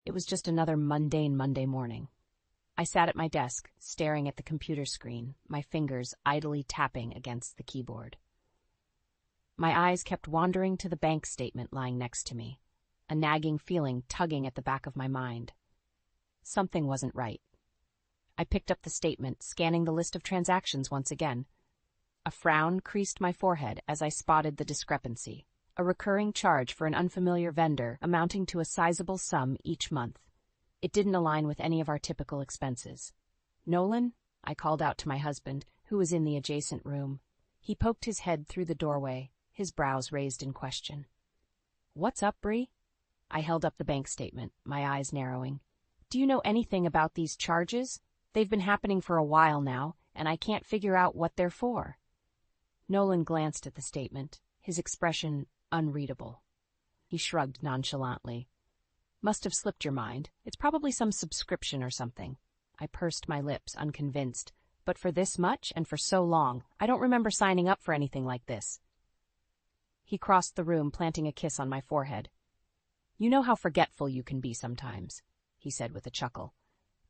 It was just another mundane Monday morning. I sat at my desk, staring at the computer screen, my fingers idly tapping against the keyboard. My eyes kept wandering to the bank statement lying next to me, a nagging feeling tugging at the back of my mind. Something wasn't right. I picked up the statement, scanning the list of transactions once again. A frown creased my forehead as I spotted the discrepancy, a recurring charge for an unfamiliar vendor amounting to a sizable sum each month. It didn't align with any of our typical expenses. "Nolan?" I called out to my husband, who was in the adjacent room. He poked his head through the doorway, his brows raised in question. "What's up, Bree?" I held up the bank statement, my eyes narrowing. "Do you know anything about these charges? They've been happening for a while now, and I can't figure out what they're for." Nolan glanced at the statement, his expression unreadable. He shrugged nonchalantly. "Must have slipped your mind. It's probably some subscription or something." I pursed my lips, unconvinced. "But for this much and for so long, I don't remember signing up for anything like this." He crossed the room, planting a kiss on my forehead. "You know how forgetful you can be sometimes," he said with a chuckle.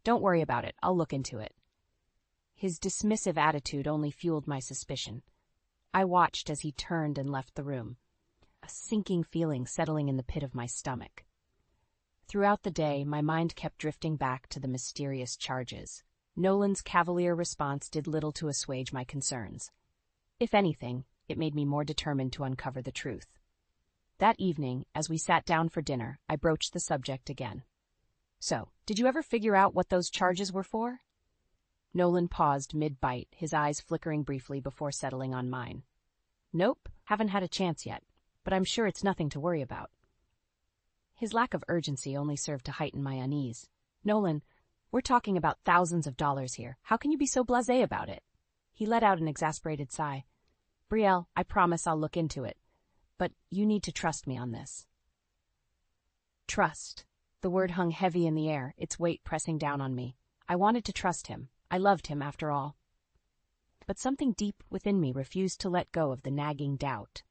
"Don't worry about it. I'll look into it." His dismissive attitude only fueled my suspicion. I watched as he turned and left the room, a sinking feeling settling in the pit of my stomach. Throughout the day, my mind kept drifting back to the mysterious charges. Nolan's cavalier response did little to assuage my concerns. If anything, it made me more determined to uncover the truth. That evening, as we sat down for dinner, I broached the subject again. "So, did you ever figure out what those charges were for?" Nolan paused mid-bite, his eyes flickering briefly before settling on mine. "Nope, haven't had a chance yet, but I'm sure it's nothing to worry about." His lack of urgency only served to heighten my unease. "Nolan, we're talking about thousands of dollars here. How can you be so blasé about it?" He let out an exasperated sigh. "Brielle, I promise I'll look into it. But you need to trust me on this." Trust. The word hung heavy in the air, its weight pressing down on me. I wanted to trust him. I loved him, after all. But something deep within me refused to let go of the nagging doubt.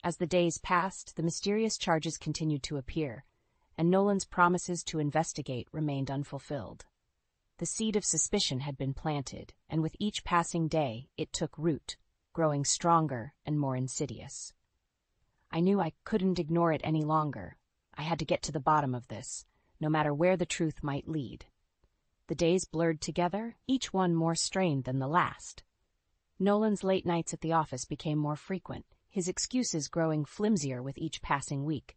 As the days passed, the mysterious charges continued to appear, and Nolan's promises to investigate remained unfulfilled. The seed of suspicion had been planted, and with each passing day, it took root, growing stronger and more insidious. I knew I couldn't ignore it any longer. I had to get to the bottom of this, no matter where the truth might lead. The days blurred together, each one more strained than the last. Nolan's late nights at the office became more frequent, his excuses growing flimsier with each passing week.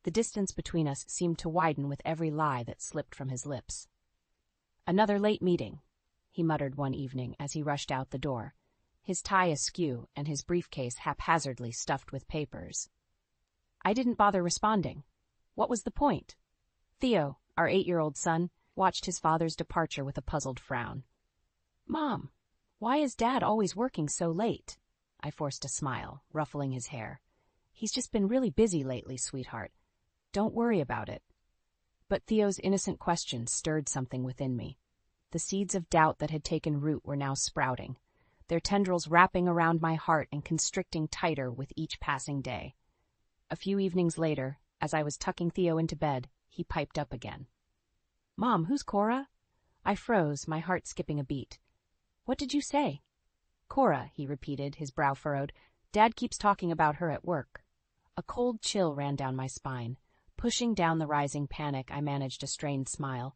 The distance between us seemed to widen with every lie that slipped from his lips. "Another late meeting," he muttered one evening as he rushed out the door, his tie askew and his briefcase haphazardly stuffed with papers. I didn't bother responding. What was the point? Theo, our 8-year-old son, watched his father's departure with a puzzled frown. "Mom, why is Dad always working so late?" I forced a smile, ruffling his hair. "He's just been really busy lately, sweetheart. Don't worry about it." But Theo's innocent question stirred something within me. The seeds of doubt that had taken root were now sprouting, their tendrils wrapping around my heart and constricting tighter with each passing day. A few evenings later, as I was tucking Theo into bed, he piped up again. "Mom, who's Cora?" I froze, my heart skipping a beat. "What did you say?" "Cora," he repeated, his brow furrowed. "Dad keeps talking about her at work." A cold chill ran down my spine. Pushing down the rising panic, I managed a strained smile.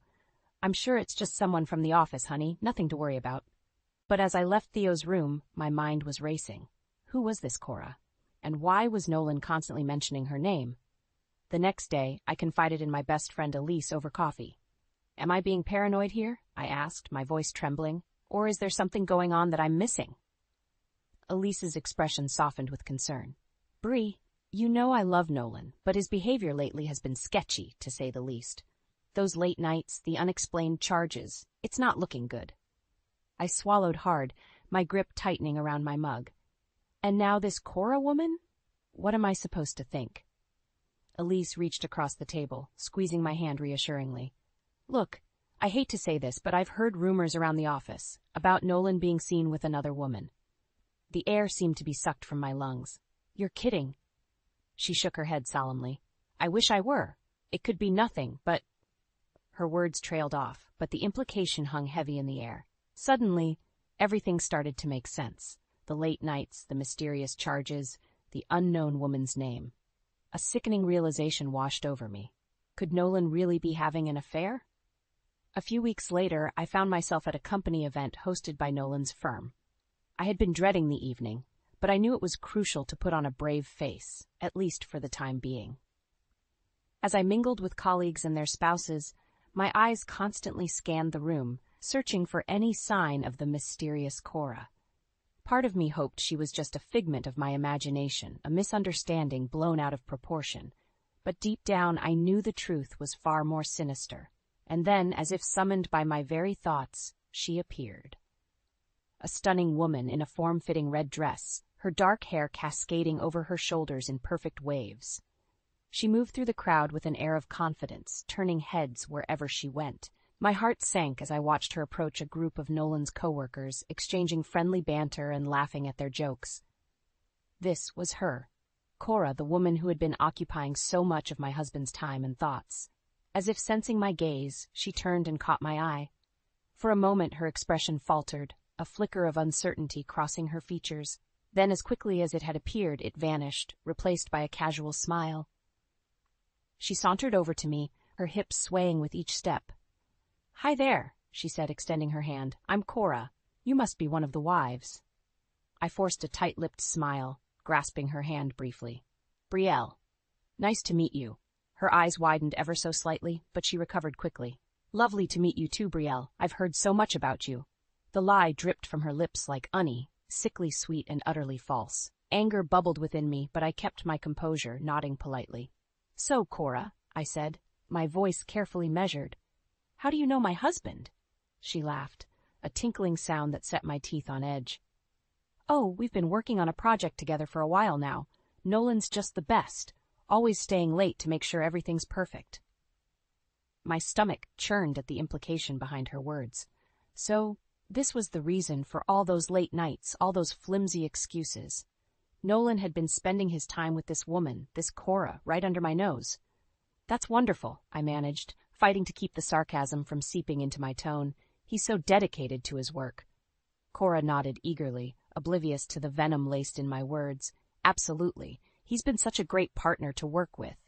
"I'm sure it's just someone from the office, honey. Nothing to worry about." But as I left Theo's room, my mind was racing. Who was this Cora? And why was Nolan constantly mentioning her name? The next day, I confided in my best friend Elise over coffee. "Am I being paranoid here?" I asked, my voice trembling. "Or is there something going on that I'm missing?" Elise's expression softened with concern. "Bree, you know I love Nolan, but his behavior lately has been sketchy, to say the least. Those late nights, the unexplained charges, it's not looking good." I swallowed hard, my grip tightening around my mug. "And now this Cora woman? What am I supposed to think?" Elise reached across the table, squeezing my hand reassuringly. "Look, I hate to say this, but I've heard rumors around the office about Nolan being seen with another woman." The air seemed to be sucked from my lungs. "You're kidding." She shook her head solemnly. "I wish I were. It could be nothing, but..." Her words trailed off, but the implication hung heavy in the air. Suddenly, everything started to make sense. The late nights, the mysterious charges, the unknown woman's name. A sickening realization washed over me. Could Nolan really be having an affair? A few weeks later, I found myself at a company event hosted by Nolan's firm. I had been dreading the evening, but I knew it was crucial to put on a brave face, at least for the time being. As I mingled with colleagues and their spouses, my eyes constantly scanned the room, searching for any sign of the mysterious Cora. Part of me hoped she was just a figment of my imagination, a misunderstanding blown out of proportion. But deep down I knew the truth was far more sinister. And then, as if summoned by my very thoughts, she appeared. A stunning woman in a form-fitting red dress, her dark hair cascading over her shoulders in perfect waves. She moved through the crowd with an air of confidence, turning heads wherever she went. My heart sank as I watched her approach a group of Nolan's coworkers, exchanging friendly banter and laughing at their jokes. This was her, Cora, the woman who had been occupying so much of my husband's time and thoughts. As if sensing my gaze, she turned and caught my eye. For a moment her expression faltered, a flicker of uncertainty crossing her features. Then, as quickly as it had appeared, it vanished, replaced by a casual smile. She sauntered over to me, her hips swaying with each step. "Hi there," she said, extending her hand. "I'm Cora. You must be one of the wives." I forced a tight-lipped smile, grasping her hand briefly. "Brielle. Nice to meet you." Her eyes widened ever so slightly, but she recovered quickly. "Lovely to meet you too, Brielle. I've heard so much about you." The lie dripped from her lips like honey, sickly sweet and utterly false. Anger bubbled within me, but I kept my composure, nodding politely. "So, Cora," I said, my voice carefully measured, "how do you know my husband?" She laughed, a tinkling sound that set my teeth on edge. "Oh, we've been working on a project together for a while now. Nolan's just the best, always staying late to make sure everything's perfect." My stomach churned at the implication behind her words. So, this was the reason for all those late nights, all those flimsy excuses. Nolan had been spending his time with this woman, this Cora, right under my nose. "That's wonderful," I managed, fighting to keep the sarcasm from seeping into my tone. "He's so dedicated to his work." Cora nodded eagerly, oblivious to the venom laced in my words. "Absolutely. He's been such a great partner to work with."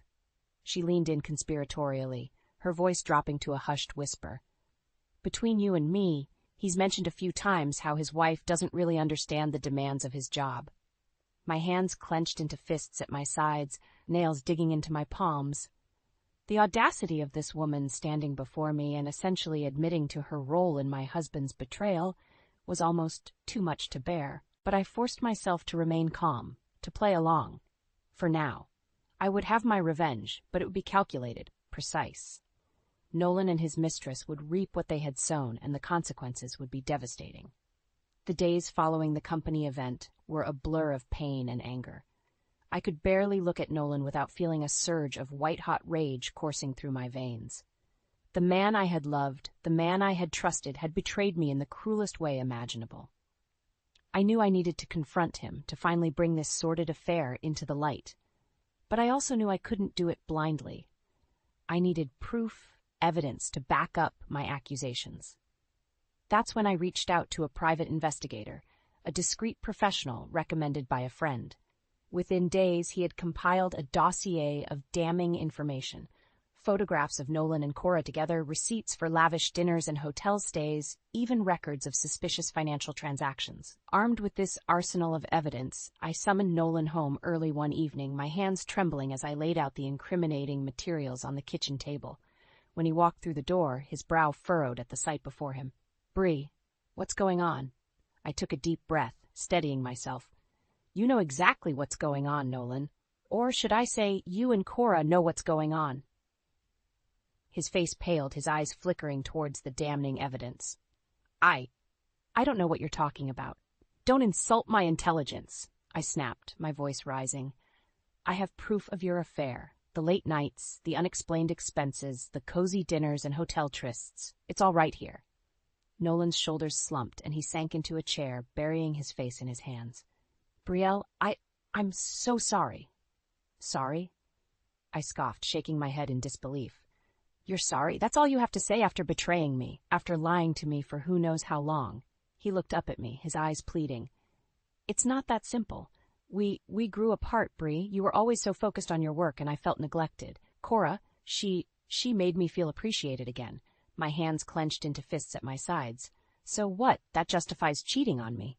She leaned in conspiratorially, her voice dropping to a hushed whisper. "Between you and me, he's mentioned a few times how his wife doesn't really understand the demands of his job." My hands clenched into fists at my sides, nails digging into my palms. The audacity of this woman standing before me and essentially admitting to her role in my husband's betrayal was almost too much to bear, but I forced myself to remain calm, to play along. For now. I would have my revenge, but it would be calculated, precise. Nolan and his mistress would reap what they had sown, and the consequences would be devastating. The days following the company event were a blur of pain and anger. I could barely look at Nolan without feeling a surge of white-hot rage coursing through my veins. The man I had loved, the man I had trusted, had betrayed me in the cruelest way imaginable. I knew I needed to confront him, to finally bring this sordid affair into the light. But I also knew I couldn't do it blindly. I needed proof, evidence to back up my accusations. That's when I reached out to a private investigator, a discreet professional recommended by a friend. Within days, he had compiled a dossier of damning information. Photographs of Nolan and Cora together, receipts for lavish dinners and hotel stays, even records of suspicious financial transactions. Armed with this arsenal of evidence, I summoned Nolan home early one evening, my hands trembling as I laid out the incriminating materials on the kitchen table. When he walked through the door, his brow furrowed at the sight before him. "Bree, what's going on?" I took a deep breath, steadying myself. "You know exactly what's going on, Nolan. Or should I say, you and Cora know what's going on." His face paled, his eyes flickering towards the damning evidence. I don't know what you're talking about. Don't insult my intelligence," I snapped, my voice rising. "I have proof of your affair. The late nights, the unexplained expenses, the cozy dinners and hotel trysts. It's all right here." Nolan's shoulders slumped, and he sank into a chair, burying his face in his hands. "Brielle, I'm so sorry." "Sorry?" I scoffed, shaking my head in disbelief. You're sorry? That's all you have to say after betraying me, after lying to me for who knows how long? He looked up at me, his eyes pleading. It's not that simple. We grew apart, Bree. You were always so focused on your work and I felt neglected. Cora, she made me feel appreciated again. My hands clenched into fists at my sides. So what? That justifies cheating on me.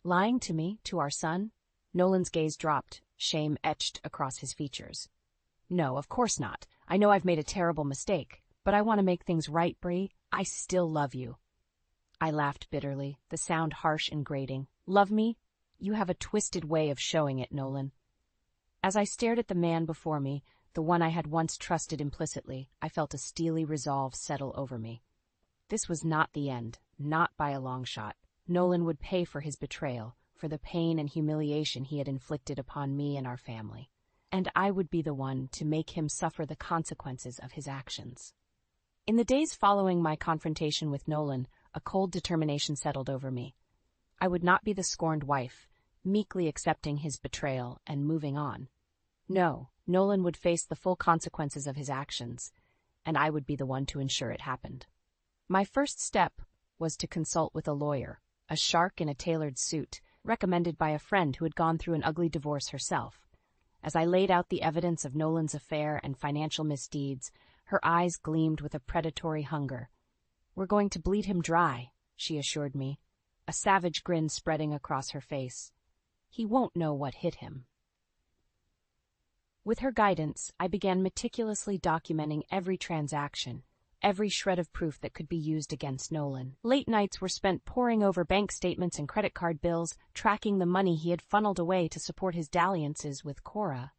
Lying to me, to our son? Nolan's gaze dropped, shame etched across his features. No, of course not. I know I've made a terrible mistake, but I want to make things right, Bree. I still love you. I laughed bitterly, the sound harsh and grating. Love me? You have a twisted way of showing it, Nolan. As I stared at the man before me, the one I had once trusted implicitly, I felt a steely resolve settle over me. This was not the end, not by a long shot. Nolan would pay for his betrayal, for the pain and humiliation he had inflicted upon me and our family. And I would be the one to make him suffer the consequences of his actions. In the days following my confrontation with Nolan, a cold determination settled over me. I would not be the scorned wife, meekly accepting his betrayal and moving on. No, Nolan would face the full consequences of his actions, and I would be the one to ensure it happened. My first step was to consult with a lawyer, a shark in a tailored suit, recommended by a friend who had gone through an ugly divorce herself. As I laid out the evidence of Nolan's affair and financial misdeeds, her eyes gleamed with a predatory hunger. We're going to bleed him dry, she assured me, a savage grin spreading across her face. He won't know what hit him. With her guidance, I began meticulously documenting every transaction, every shred of proof that could be used against Nolan. Late nights were spent poring over bank statements and credit card bills, tracking the money he had funneled away to support his dalliances with Cora.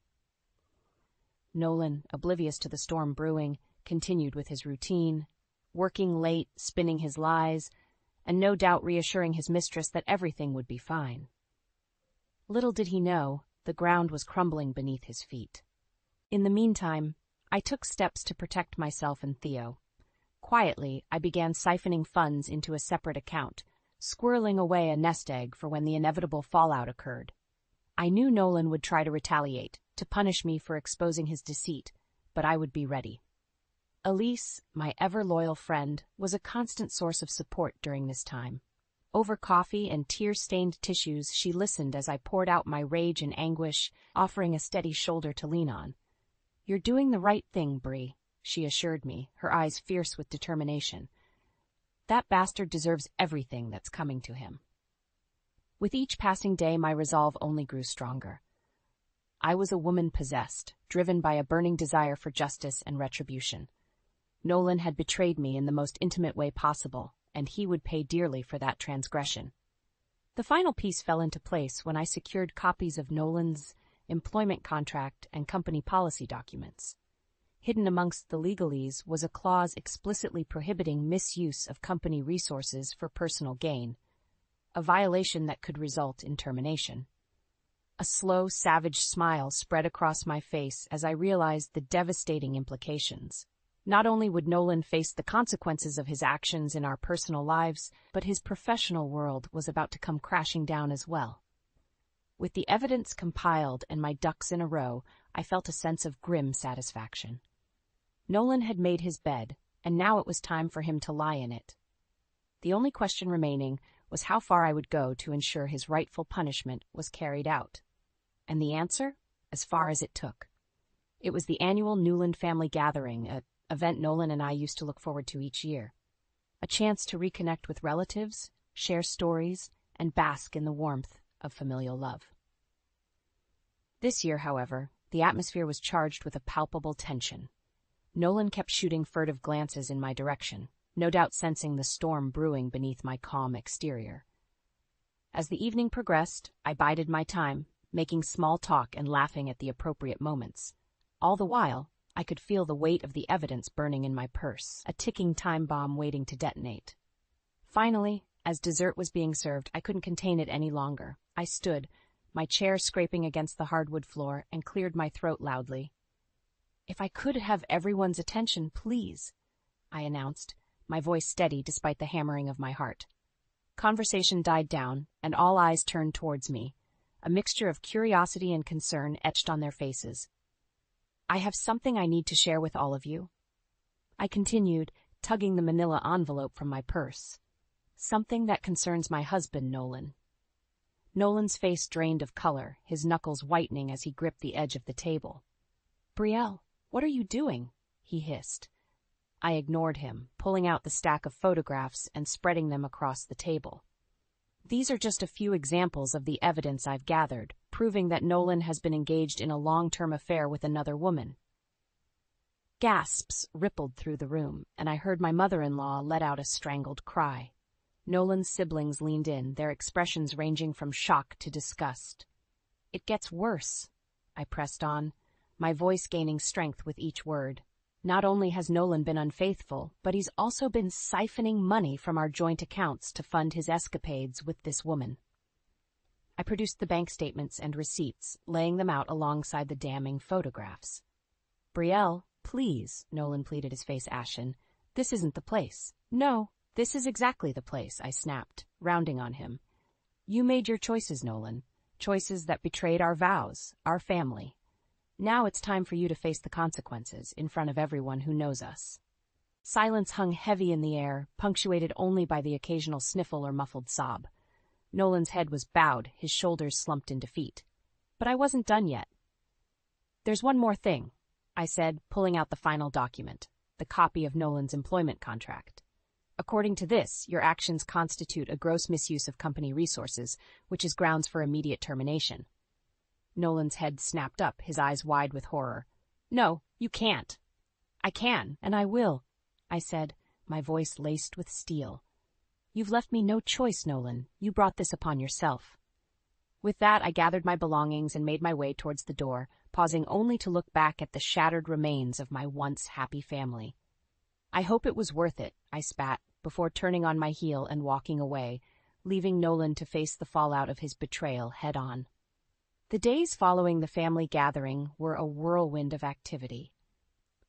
Nolan, oblivious to the storm brewing, continued with his routine, working late, spinning his lies, and no doubt reassuring his mistress that everything would be fine. Little did he know, the ground was crumbling beneath his feet. In the meantime, I took steps to protect myself and Theo. Quietly, I began siphoning funds into a separate account, squirreling away a nest egg for when the inevitable fallout occurred. I knew Nolan would try to retaliate, to punish me for exposing his deceit, but I would be ready. Elise, my ever-loyal friend, was a constant source of support during this time. Over coffee and tear-stained tissues, she listened as I poured out my rage and anguish, offering a steady shoulder to lean on. You're doing the right thing, Bree, she assured me, her eyes fierce with determination. That bastard deserves everything that's coming to him. With each passing day, my resolve only grew stronger. I was a woman possessed, driven by a burning desire for justice and retribution. Nolan had betrayed me in the most intimate way possible, and he would pay dearly for that transgression. The final piece fell into place when I secured copies of Nolan's employment contract and company policy documents. Hidden amongst the legalese was a clause explicitly prohibiting misuse of company resources for personal gain, a violation that could result in termination. A slow, savage smile spread across my face as I realized the devastating implications. Not only would Nolan face the consequences of his actions in our personal lives, but his professional world was about to come crashing down as well. With the evidence compiled and my ducks in a row, I felt a sense of grim satisfaction. Nolan had made his bed, and now it was time for him to lie in it. The only question remaining was how far I would go to ensure his rightful punishment was carried out. And the answer? As far as it took. It was the annual Newland family gathering, an event Nolan and I used to look forward to each year. A chance to reconnect with relatives, share stories, and bask in the warmth of familial love. This year, however, the atmosphere was charged with a palpable tension. Nolan kept shooting furtive glances in my direction, no doubt sensing the storm brewing beneath my calm exterior. As the evening progressed, I bided my time, making small talk and laughing at the appropriate moments. All the while, I could feel the weight of the evidence burning in my purse, a ticking time bomb waiting to detonate. Finally, as dessert was being served, I couldn't contain it any longer. I stood, my chair scraping against the hardwood floor, and cleared my throat loudly. "If I could have everyone's attention, please," I announced, my voice steady despite the hammering of my heart. Conversation died down, and all eyes turned towards me, a mixture of curiosity and concern etched on their faces. "I have something I need to share with all of you." I continued, tugging the manila envelope from my purse. Something that concerns my husband, Nolan. Nolan's face drained of color, his knuckles whitening as he gripped the edge of the table. Brielle, what are you doing? He hissed. I ignored him, pulling out the stack of photographs and spreading them across the table. These are just a few examples of the evidence I've gathered, proving that Nolan has been engaged in a long-term affair with another woman. Gasps rippled through the room, and I heard my mother-in-law let out a strangled cry. Nolan's siblings leaned in, their expressions ranging from shock to disgust. It gets worse, I pressed on, my voice gaining strength with each word. Not only has Nolan been unfaithful, but he's also been siphoning money from our joint accounts to fund his escapades with this woman. I produced the bank statements and receipts, laying them out alongside the damning photographs. Brielle, please, Nolan pleaded, his face ashen. This isn't the place. No, this is exactly the place, I snapped, rounding on him. You made your choices, Nolan. Choices that betrayed our vows, our family. Now it's time for you to face the consequences in front of everyone who knows us. Silence hung heavy in the air, punctuated only by the occasional sniffle or muffled sob. Nolan's head was bowed, his shoulders slumped in defeat. But I wasn't done yet. There's one more thing, I said, pulling out the final document, the copy of Nolan's employment contract. According to this, your actions constitute a gross misuse of company resources, which is grounds for immediate termination. Nolan's head snapped up, his eyes wide with horror. No, you can't. I can, and I will, I said, my voice laced with steel. You've left me no choice, Nolan. You brought this upon yourself. With that, I gathered my belongings and made my way towards the door, pausing only to look back at the shattered remains of my once happy family. I hope it was worth it, I spat, before turning on my heel and walking away, leaving Nolan to face the fallout of his betrayal head-on. The days following the family gathering were a whirlwind of activity.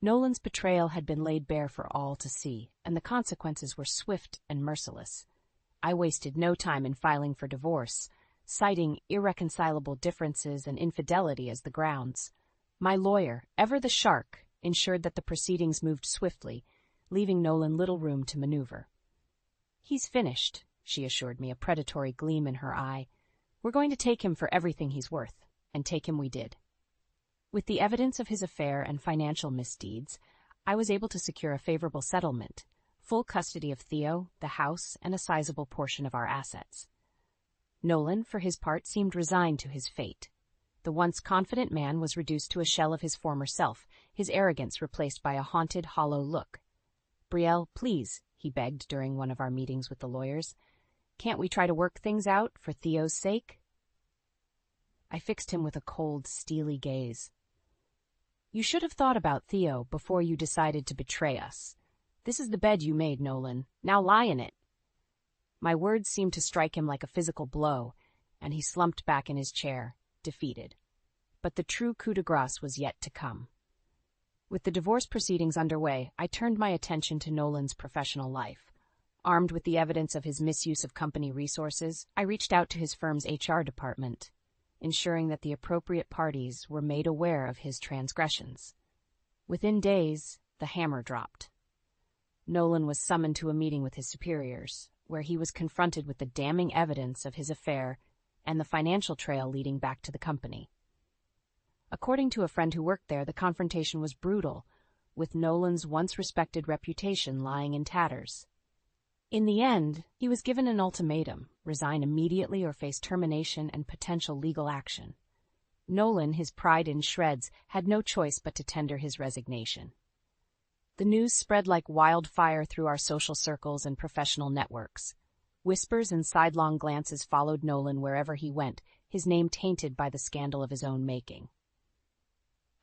Nolan's betrayal had been laid bare for all to see, and the consequences were swift and merciless. I wasted no time in filing for divorce, citing irreconcilable differences and infidelity as the grounds. My lawyer, ever the shark, ensured that the proceedings moved swiftly, leaving Nolan little room to maneuver. He's finished, she assured me, a predatory gleam in her eye. We're going to take him for everything he's worth, and take him we did. With the evidence of his affair and financial misdeeds, I was able to secure a favorable settlement, full custody of Theo, the house, and a sizable portion of our assets. Nolan, for his part, seemed resigned to his fate. The once confident man was reduced to a shell of his former self, his arrogance replaced by a haunted, hollow look. Brielle, please, he begged during one of our meetings with the lawyers. Can't we try to work things out for Theo's sake? I fixed him with a cold, steely gaze. You should have thought about Theo before you decided to betray us. This is the bed you made, Nolan. Now lie in it. My words seemed to strike him like a physical blow, and he slumped back in his chair, defeated. But the true coup de grace was yet to come. With the divorce proceedings underway, I turned my attention to Nolan's professional life. Armed with the evidence of his misuse of company resources, I reached out to his firm's HR department, ensuring that the appropriate parties were made aware of his transgressions. Within days, the hammer dropped. Nolan was summoned to a meeting with his superiors, where he was confronted with the damning evidence of his affair and the financial trail leading back to the company. According to a friend who worked there, the confrontation was brutal, with Nolan's once respected reputation lying in tatters. In the end, he was given an ultimatum: resign immediately or face termination and potential legal action. Nolan, his pride in shreds, had no choice but to tender his resignation. The news spread like wildfire through our social circles and professional networks. Whispers and sidelong glances followed Nolan wherever he went, his name tainted by the scandal of his own making.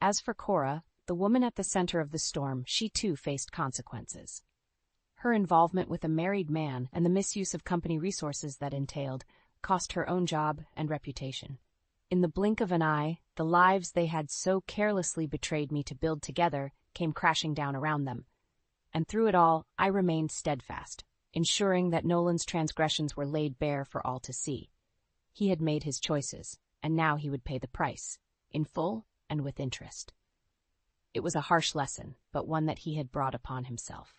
As for Cora, the woman at the center of the storm, she too faced consequences. Her involvement with a married man and the misuse of company resources that entailed cost her own job and reputation. In the blink of an eye, the lives they had so carelessly betrayed me to build together came crashing down around them. And through it all, I remained steadfast, ensuring that Nolan's transgressions were laid bare for all to see. He had made his choices, and now he would pay the price, in full and with interest. It was a harsh lesson, but one that he had brought upon himself.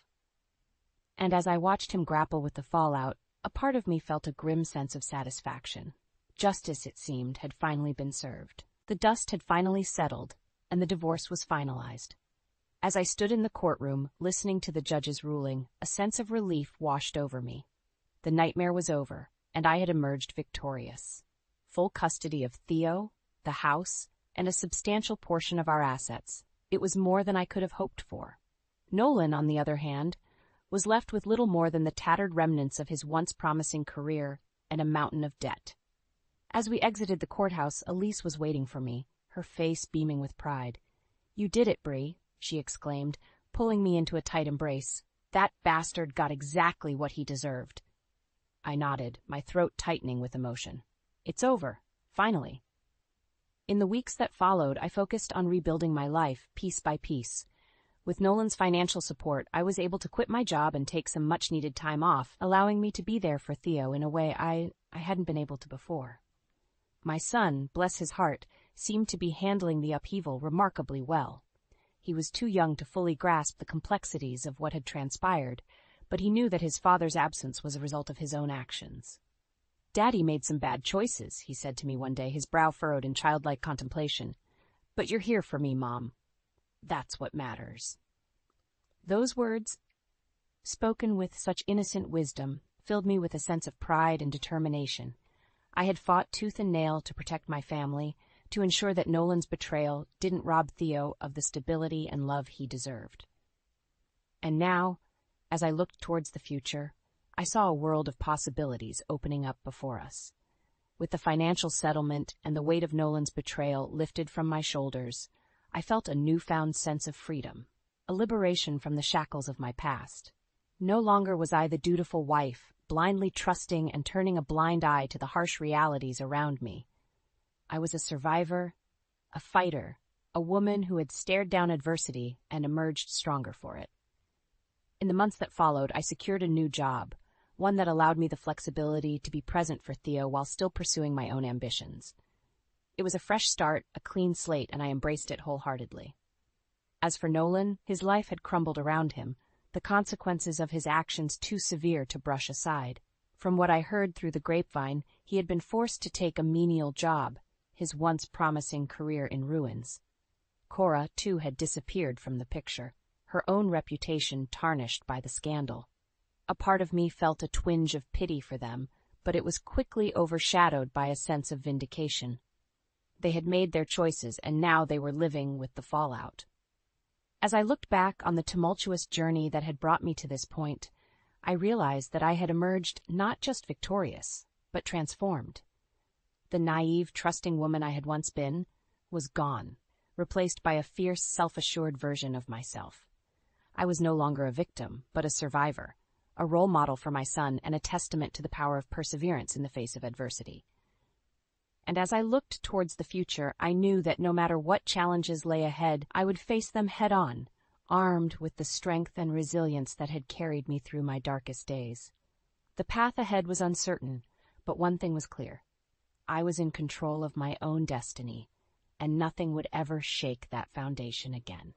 And as I watched him grapple with the fallout, a part of me felt a grim sense of satisfaction. Justice, it seemed, had finally been served. The dust had finally settled, and the divorce was finalized. As I stood in the courtroom, listening to the judge's ruling, a sense of relief washed over me. The nightmare was over, and I had emerged victorious. Full custody of Theo, the house, and a substantial portion of our assets. It was more than I could have hoped for. Nolan, on the other hand, was left with little more than the tattered remnants of his once promising career and a mountain of debt. As we exited the courthouse, Elise was waiting for me, her face beaming with pride. "You did it, Bree," she exclaimed, pulling me into a tight embrace. "That bastard got exactly what he deserved." I nodded, my throat tightening with emotion. It's over, finally. In the weeks that followed, I focused on rebuilding my life, piece by piece. With Nolan's financial support, I was able to quit my job and take some much-needed time off, allowing me to be there for Theo in a way I hadn't been able to before. My son, bless his heart, seemed to be handling the upheaval remarkably well. He was too young to fully grasp the complexities of what had transpired, but he knew that his father's absence was a result of his own actions. "Daddy made some bad choices," he said to me one day, his brow furrowed in childlike contemplation. "But you're here for me, Mom. That's what matters." Those words, spoken with such innocent wisdom, filled me with a sense of pride and determination. I had fought tooth and nail to protect my family, to ensure that Nolan's betrayal didn't rob Theo of the stability and love he deserved. And now, as I looked towards the future, I saw a world of possibilities opening up before us. With the financial settlement and the weight of Nolan's betrayal lifted from my shoulders, I felt a newfound sense of freedom, a liberation from the shackles of my past. No longer was I the dutiful wife, blindly trusting and turning a blind eye to the harsh realities around me. I was a survivor, a fighter, a woman who had stared down adversity and emerged stronger for it. In the months that followed, I secured a new job, one that allowed me the flexibility to be present for Theo while still pursuing my own ambitions. It was a fresh start, a clean slate, and I embraced it wholeheartedly. As for Nolan, his life had crumbled around him, the consequences of his actions too severe to brush aside. From what I heard through the grapevine, he had been forced to take a menial job, his once promising career in ruins. Cora, too, had disappeared from the picture, her own reputation tarnished by the scandal. A part of me felt a twinge of pity for them, but it was quickly overshadowed by a sense of vindication. They had made their choices, and now they were living with the fallout. As I looked back on the tumultuous journey that had brought me to this point, I realized that I had emerged not just victorious, but transformed. The naive, trusting woman I had once been was gone, replaced by a fierce, self-assured version of myself. I was no longer a victim, but a survivor, a role model for my son and a testament to the power of perseverance in the face of adversity. And as I looked towards the future, I knew that no matter what challenges lay ahead, I would face them head-on, armed with the strength and resilience that had carried me through my darkest days. The path ahead was uncertain, but one thing was clear. I was in control of my own destiny, and nothing would ever shake that foundation again.